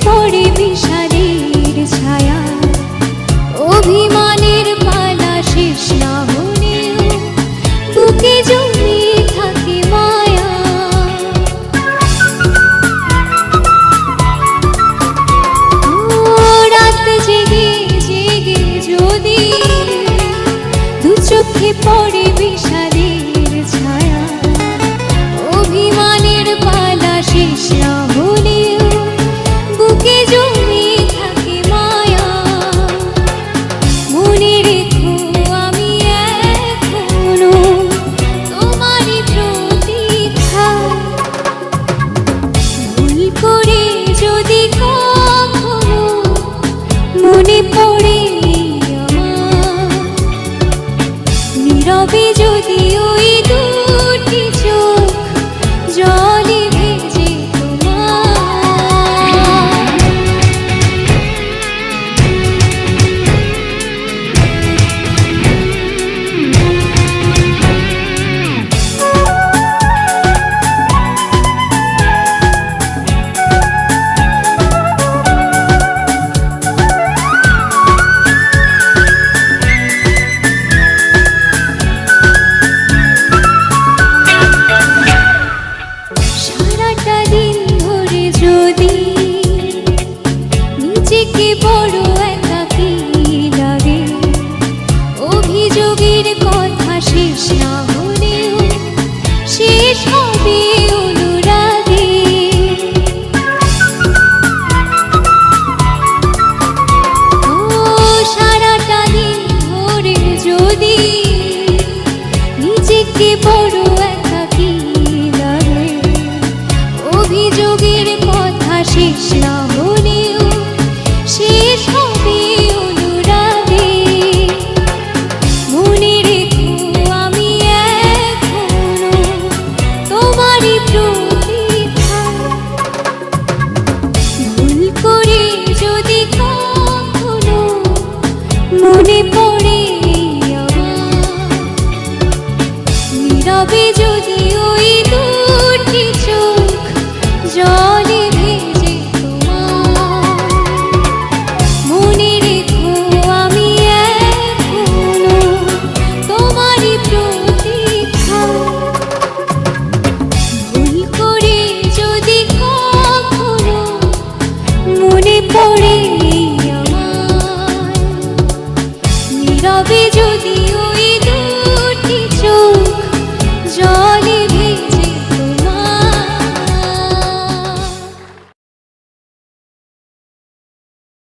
পড়ে বিষাদের ছায়া, অভিমানের পালা শেষ না হলেও বুকে জমিয়ে থাকে মায়া। রাত জেগে জেগে যদি দু চোখে পড়ে বিষাদের ছায়া, অভিমানের পালা শেষ না হলেও বুকে জমিয়ে থাকে মায়া। মনে রেখো আমি এখনো তোমারই প্রতীক্ষা, ভুল করে যদি কখনো মনে পড়ে আমার, নীরবে যদি ওই দুটি চোখ জলে ভেজে সারাটা দিন ধরে যদি নিজেকে বড় একাকী লাগে, অভিযোগের কথা শেষ না হলেও শেষ হবে অনুরাগে। ও সারাটা দিন ধরে যদি নিজেকে বড় একাকী লাগে, অভিযোগের কথা শেষ না হলেও শেষ হবে অনুরাগে। মনে রেখো আমি এখনো তোমারই প্রতীক্ষা, ভুল করে যদি কখনো মনে পড়ে আমার, নীরবে যদি ওই দুটি চোখ জলে ভেজে তোমার। মনে রেখো আমি এখনো তোমারই প্রতীক্ষা, ভুল করে যদি কখনো মনে পড়ে আমার, নীরবে যদি